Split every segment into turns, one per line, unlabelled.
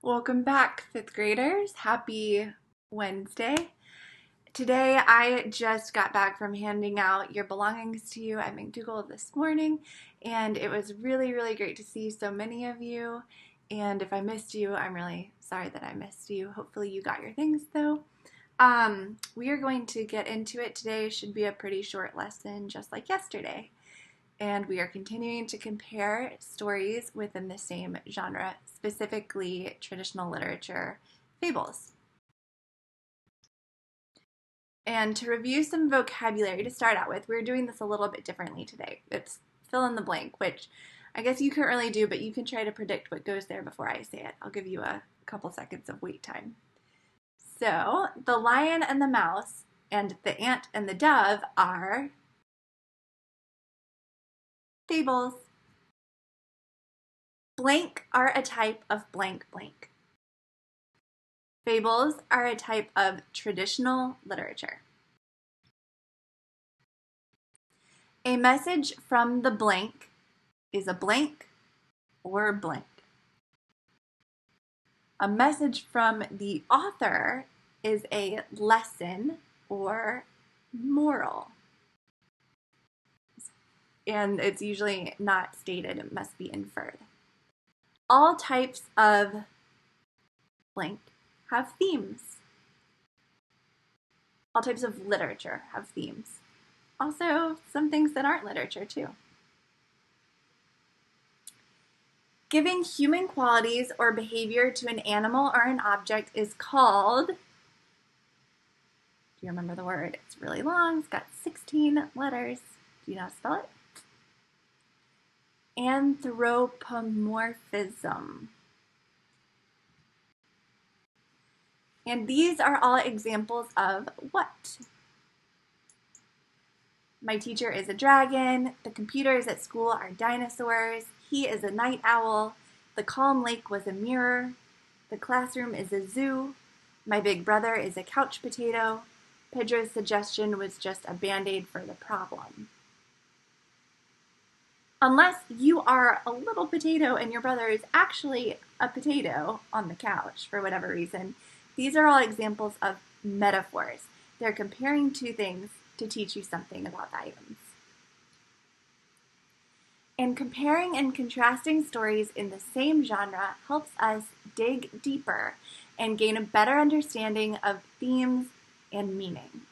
Welcome back, fifth graders. Happy Wednesday. Today, I just got back from handing out your belongings to you at McDougall this morning, and it was really, really great to see so many of you. And if I missed you, I'm really sorry that I missed you. Hopefully, you got your things though. We are going to get into it today. Should be a pretty short lesson, just like yesterday. And we are continuing to compare stories within the same genre, specifically traditional literature fables. And to review some vocabulary to start out with, we're doing this a little bit differently today. It's fill in the blank, which I guess you can't really do, but you can try to predict what goes there before I say it. I'll give you a couple seconds of wait time. So, the lion and the mouse and the ant and the dove are fables. Blank are a type of blank blank. Fables are a type of traditional literature. A message from the blank is a blank or blank. A message from the author is a lesson or moral. And it's usually not stated, it must be inferred. All types of blank have themes. All types of literature have themes. Also, some things that aren't literature, too. Giving human qualities or behavior to an animal or an object is called, do you remember the word? It's really long, it's got 16 letters. Do you know how to spell it? Anthropomorphism. And these are all examples of what? My teacher is a dragon, the computers at school are dinosaurs, he is a night owl, the calm lake was a mirror, the classroom is a zoo, my big brother is a couch potato, Pedro's suggestion was just a band-aid for the problem. Unless you are a little potato and your brother is actually a potato on the couch for whatever reason, these are all examples of metaphors. They're comparing two things to teach you something about the items. And comparing and contrasting stories in the same genre helps us dig deeper and gain a better understanding of themes and meaning.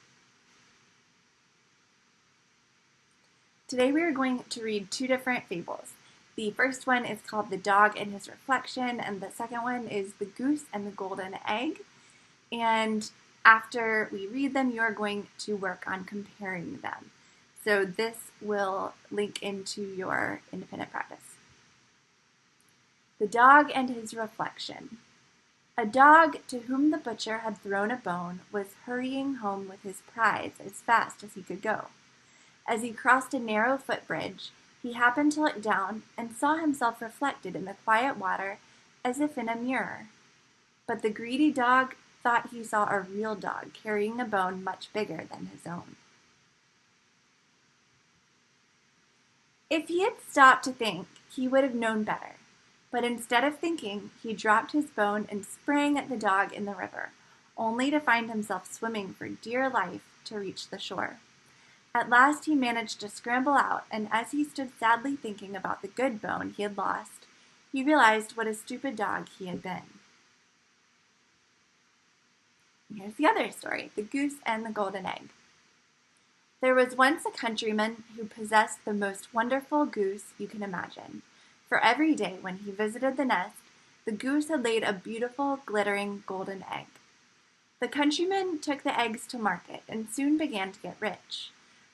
Today we are going to read two different fables. The first one is called The Dog and His Reflection, and the second one is The Goose and the Golden Egg. And after we read them, you are going to work on comparing them. So this will link into your independent practice. The Dog and His Reflection. A dog to whom the butcher had thrown a bone was hurrying home with his prize as fast as he could go. As he crossed a narrow footbridge, he happened to look down and saw himself reflected in the quiet water as if in a mirror. But the greedy dog thought he saw a real dog carrying a bone much bigger than his own. If he had stopped to think, he would have known better. But instead of thinking, he dropped his bone and sprang at the dog in the river, only to find himself swimming for dear life to reach the shore. At last he managed to scramble out, and as he stood sadly thinking about the good bone he had lost, he realized what a stupid dog he had been. Here's the other story, The Goose and the Golden Egg. There was once a countryman who possessed the most wonderful goose you can imagine. For every day when he visited the nest, the goose had laid a beautiful, glittering golden egg. The countryman took the eggs to market and soon began to get rich.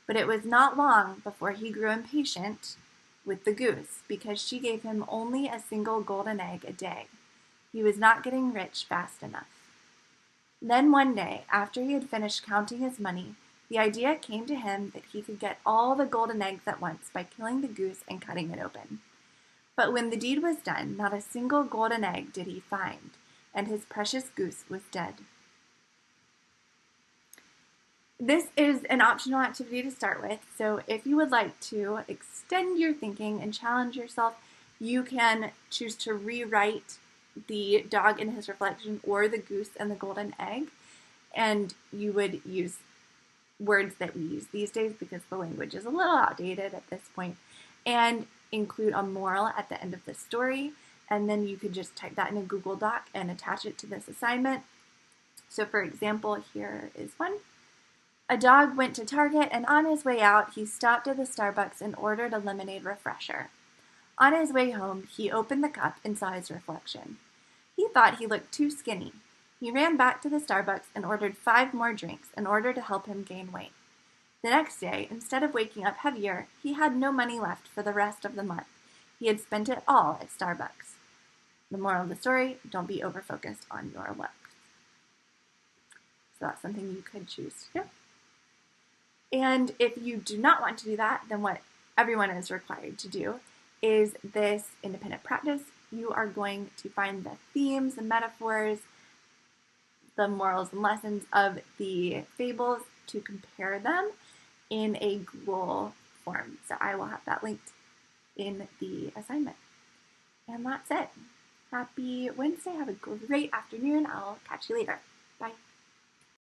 But it was not long before he grew impatient with the goose because she gave him only a single golden egg a day. He was not getting rich fast enough. Then one day, after he had finished counting his money, the idea came to him that he could get all the golden eggs at once by killing the goose and cutting it open. But when the deed was done, not a single golden egg did he find, and his precious goose was dead. This is an optional activity to start with, so if you would like to extend your thinking and challenge yourself, you can choose to rewrite the dog and his reflection or the goose and the golden egg. And you would use words that we use these days because the language is a little outdated at this point, and include a moral at the end of the story. And then you could just type that in a Google Doc and attach it to this assignment. So for example, here is one. A dog went to Target, and on his way out, he stopped at the Starbucks and ordered a lemonade refresher. On his way home, he opened the cup and saw his reflection. He thought he looked too skinny. He ran back to the Starbucks and ordered 5 more drinks in order to help him gain weight. The next day, instead of waking up heavier, he had no money left for the rest of the month. He had spent it all at Starbucks. The moral of the story, don't be over-focused on your looks. So that's something you could choose to do. And if you do not want to do that, then what everyone is required to do is this independent practice. You are going to find the themes, the metaphors, the morals and lessons of the fables to compare them in a Google form. So I will have that linked in the assignment. And that's it. Happy Wednesday. Have a great afternoon. I'll catch you later. Bye.